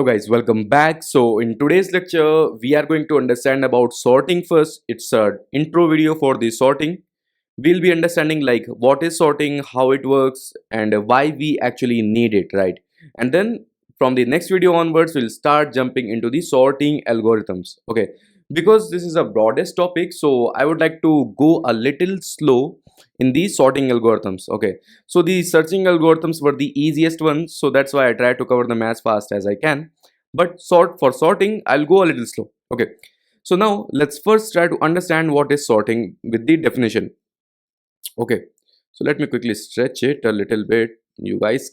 Hello guys, welcome back. So in today's lecture, we are going to understand about sorting first. It's a intro video for the sorting. We'll be understanding like what is sorting, how it works, and why we actually need it, right? And then from the next video onwards, we'll start jumping into the sorting algorithms. Okay, because this is a broadest topic, so I would like to go a little slow in these sorting algorithms. Okay, so the searching algorithms were the easiest ones, so that's why I try to cover them as fast as I can. But for sorting, I'll go a little slow. Okay, so now let's first try to understand what is sorting with the definition. Okay, so let me quickly stretch it a little bit. You guys,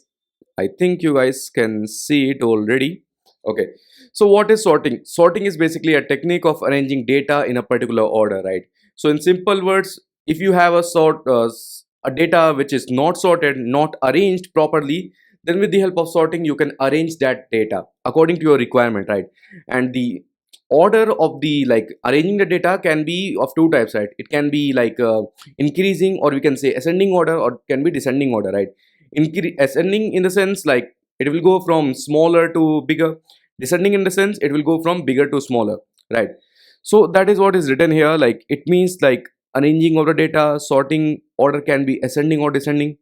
I think you guys can see it already. Okay, so what is sorting? Sorting is basically a technique of arranging data in a particular order, right? So in simple words, if you have a data which is not sorted, not arranged properly, then with the help of sorting you can arrange that data according to your requirement, right? And the order of the like arranging the data can be of two types, right? It can be like increasing, or we can say ascending order, or can be descending order, right? Ascending in the sense like it will go from smaller to bigger. Descending in the sense it will go from bigger to smaller, right? So that is what is written here. Like it means like arranging of the data. Sorting order can be ascending or descending.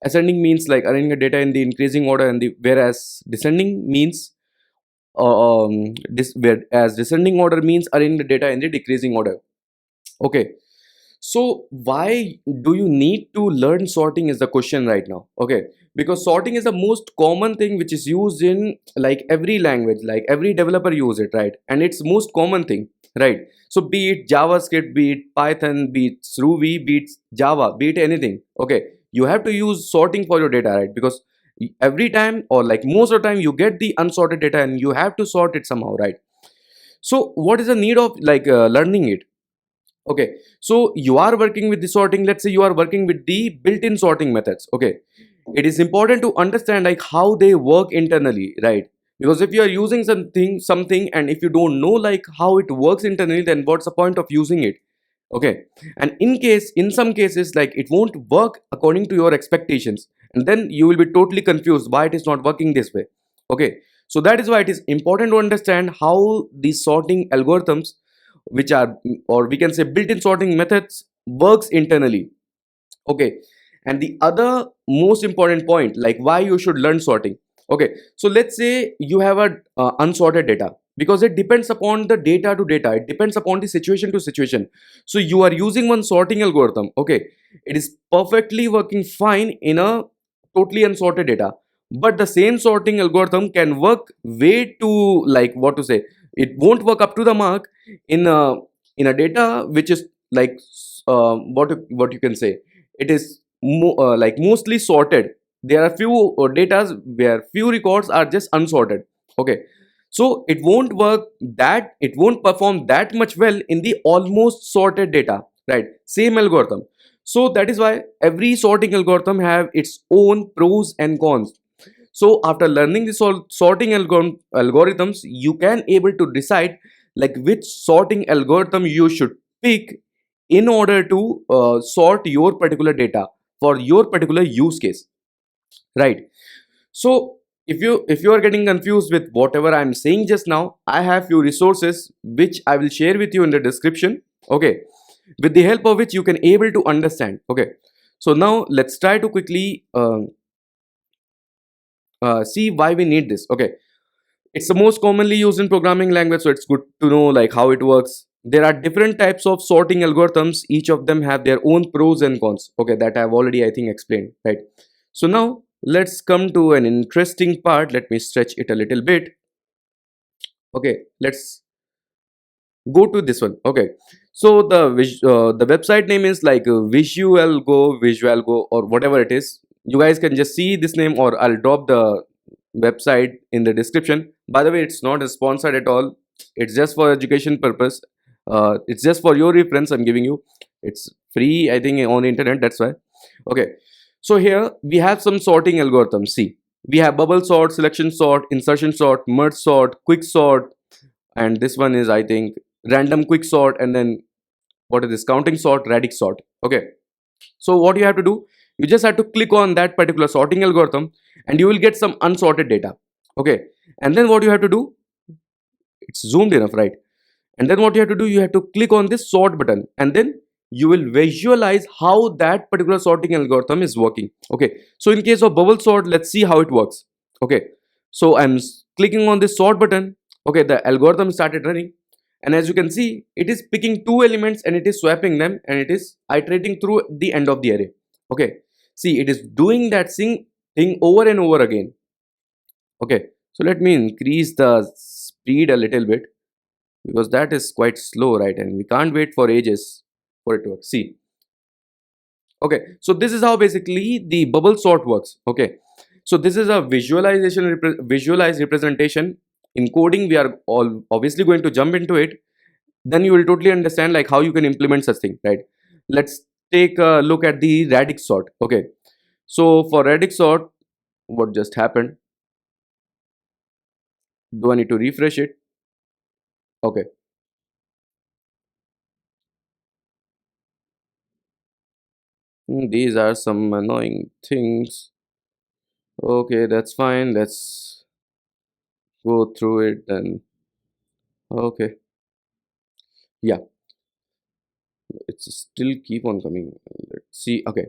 Ascending means like arranging the data in the increasing order, and the whereas descending means whereas descending order means arranging the data in the decreasing order. Okay, so why do you need to learn sorting is the question right now. Okay, because sorting is the most common thing which is used in like every language, like every developer use it, right? And it's most common thing, right? So be it JavaScript, be it Python, be it Ruby, be it Java, be it anything. Okay, you have to use sorting for your data, right? Because every time, or like most of the time, you get the unsorted data and you have to sort it somehow, right? So what is the need of like learning it? Okay, so you are working with the sorting. Let's say you are working with the built-in sorting methods. Okay, it is important to understand like how they work internally, right? Because if you are using something and if you don't know like how it works internally, then what's the point of using it? Okay, and in some cases like it won't work according to your expectations, and then you will be totally confused why it is not working this way. Okay, so that is why it is important to understand how these sorting algorithms, which are, or we can say built-in sorting methods, works internally. Okay, and the other most important point, like why you should learn sorting. Okay, so let's say you have a unsorted data, because it depends upon the data to data, it depends upon the situation to situation. So you are using one sorting algorithm. Okay, it is perfectly working fine in a totally unsorted data, but the same sorting algorithm can work way too, like what to say, it won't work up to the mark in a data which is like what you can say, it is like mostly sorted. There are few datas where few records are just unsorted. Okay, so it won't perform that much well in the almost sorted data, right? Same algorithm. So that is why every sorting algorithm have its own pros and cons. So after learning the sorting algorithms, you can able to decide like which sorting algorithm you should pick in order to sort your particular data for your particular use case, right? So if you are getting confused with whatever I'm saying just now, I have few resources which I will share with you in the description. Okay, with the help of which you can able to understand. Okay, so now let's try to quickly see why we need this. Okay, it's the most commonly used in programming language, so it's good to know like how it works. There are different types of sorting algorithms. Each of them have their own pros and cons. Okay, that I've already I think explained, right? So now let's come to an interesting part. Let me stretch it a little bit. Okay, let's go to this one. Okay, so the website name is like Visual Go or whatever it is. You guys can just see this name, or I'll drop the website in the description. By the way, it's not a sponsored at all. It's just for education purpose. It's just for your reference. I'm giving you. It's free, I think, on the internet. That's why. Okay. So here we have some sorting algorithms. See, we have bubble sort, selection sort, insertion sort, merge sort, quick sort, and this one is I think random quick sort, and then what is this? Counting sort, radix sort. Okay. So what you have to do? You just have to click on that particular sorting algorithm and you will get some unsorted data. Okay, And then what you have to do, it's zoomed enough, right? And then what you have to do, you have to click on this sort button, and then you will visualize how that particular sorting algorithm is working. Okay, so in case of bubble sort, let's see how it works. Okay, so clicking on this sort button. Okay, the algorithm started running, and as you can see, it is picking two elements and it is swapping them, and it is iterating through the end of the array. Okay, see, it is doing that thing over and over again. Okay, so let me increase the speed a little bit, because that is quite slow, right? And we can't wait for ages for it to work. See, okay, so this is how basically the bubble sort works. Okay, so this is a visualized representation. In coding, we are all obviously going to jump into it. Then you will totally understand like how you can implement such thing, right? Let's take a look at the radix sort. Okay, so for radix sort, what just happened? Do I need to refresh it? Okay. These are some annoying things. Okay, that's fine. Let's go through it then. Okay. Yeah, it's still keep on coming. Let's see. Okay.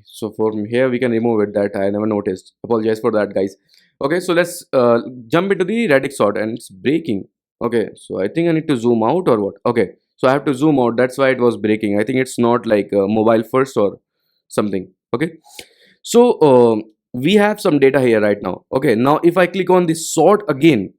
So from here we can remove it. That I never noticed. Apologize for that, guys. Okay, so let's jump into the radix sort, and it's breaking. Okay, so I think I need to zoom out or what? Okay, so I have to zoom out. That's why it was breaking. I think it's not like mobile first or something. Okay, so we have some data here right now. Okay, now if I click on the sort again,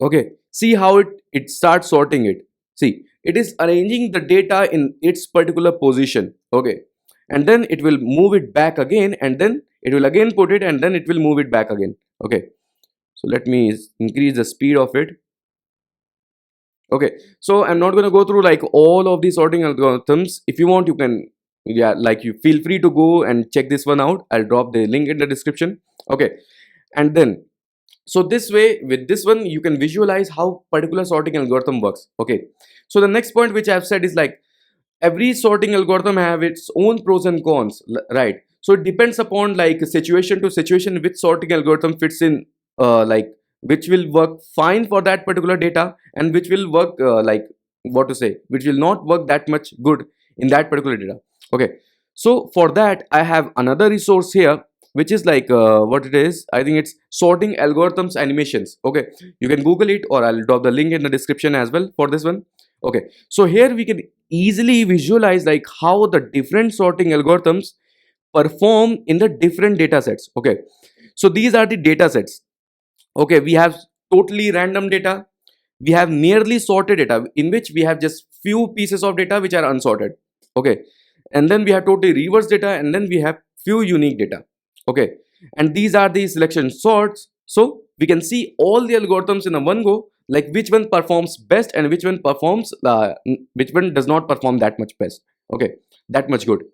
okay, see how it starts sorting it. See, it is arranging the data in its particular position. Okay, and then it will move it back again, and then it will again put it, and then it will move it back again. Okay, so let me increase the speed of it. Okay, so I'm not going to go through like all of these sorting algorithms. If you want, you can, yeah, like you feel free to go and check this one out. I'll drop the link in the description. Okay, and then so this way, with this one, you can visualize how particular sorting algorithm works. Okay, so the next point which I've said is like every sorting algorithm have its own pros and cons, right? So it depends upon like situation to situation which sorting algorithm fits in, like which will work fine for that particular data, and which will work like what to say, which will not work that much good in that particular data. Okay, so for that I have another resource here, which is like what it is, I think it's sorting algorithms animations. Okay, you can google it, or I'll drop the link in the description as well for this one. Okay, so here we can easily visualize like how the different sorting algorithms perform in the different data sets. Okay, so these are the data sets. Okay, we have totally random data, we have nearly sorted data in which we have just few pieces of data which are unsorted. Okay, and then we have totally reverse data, and then we have few unique data. Okay, and these are the selection sorts, so we can see all the algorithms in a one go, like which one performs best and which one performs which one does not perform that much best. Okay, that much good.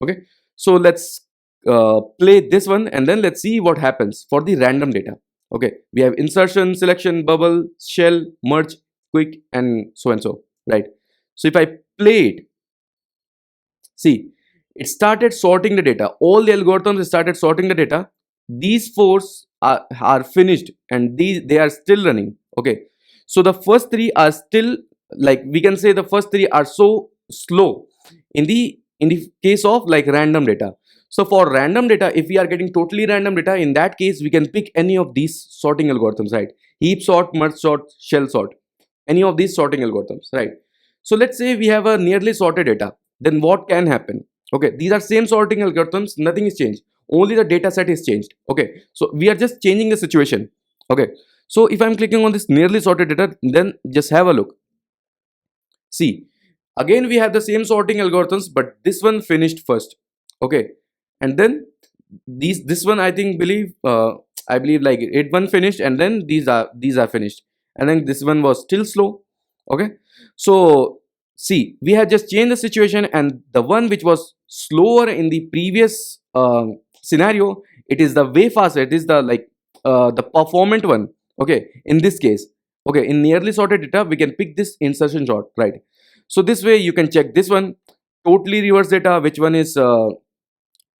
Okay, so let's play this one, and then let's see what happens for the random data. Okay, we have insertion, selection, bubble, shell, merge, quick, and so, right? So if I play it, see, it started sorting the data. All the algorithms started sorting the data. These four are finished, and they are still running. Okay, so the first three are still, like we can say the first three are so slow in the case of like random data. So for random data, if we are getting totally random data, in that case we can pick any of these sorting algorithms, right? Heap sort, merge sort, shell sort, any of these sorting algorithms, right? So let's say we have a nearly sorted data, then what can happen? Okay, these are same sorting algorithms, nothing is changed, only the data set is changed. Okay, so we are just changing the situation. Okay, so if I'm clicking on this nearly sorted data, then just have a look. See, again we have the same sorting algorithms, but this one finished first. Okay, and then this one I believe like it one finished, and then these are finished, and then this one was still slow. Okay, so see, we had just changed the situation, and the one which was slower in the previous scenario, it is the way faster, it is the like the performant one. Okay, in this case, okay, in nearly sorted data we can pick this insertion sort, right? So this way you can check this one, totally reverse data, which one is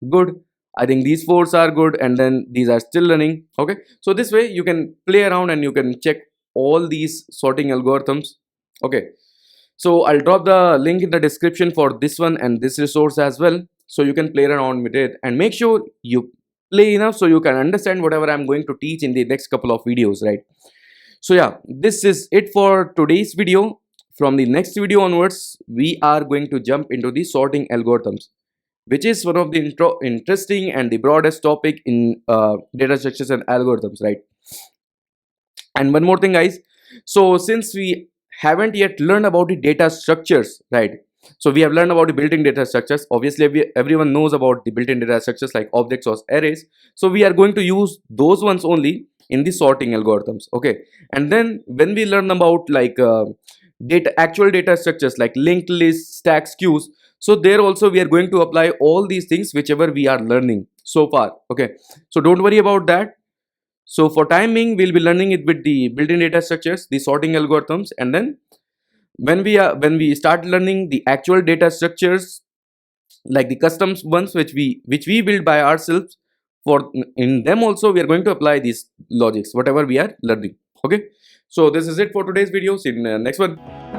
good. I think these fours are good, and then these are still running. Okay, so this way you can play around and you can check all these sorting algorithms. Okay, so I'll drop the link in the description for this one and this resource as well, so you can play around with it and make sure you play enough so you can understand whatever I'm going to teach in the next couple of videos, right? So yeah, this is it for today's video. From the next video onwards, we are going to jump into the sorting algorithms, which is one of the interesting and the broadest topic in data structures and algorithms, right? And one more thing, guys. So since we haven't yet learned about the data structures, right? So we have learned about the built-in data structures. Obviously, everyone knows about the built-in data structures like objects or arrays. So we are going to use those ones only in the sorting algorithms. Okay. And then when we learn about like actual data structures like linked lists, stacks, queues, so there also we are going to apply all these things whichever we are learning so far. Okay. So don't worry about that. So for timing, we'll be learning it with the built-in data structures, the sorting algorithms, and then when we start learning the actual data structures, like the custom ones which we build by ourselves, for in them also we are going to apply these logics, whatever we are learning. Okay. So this is it for today's video. See you in the next one.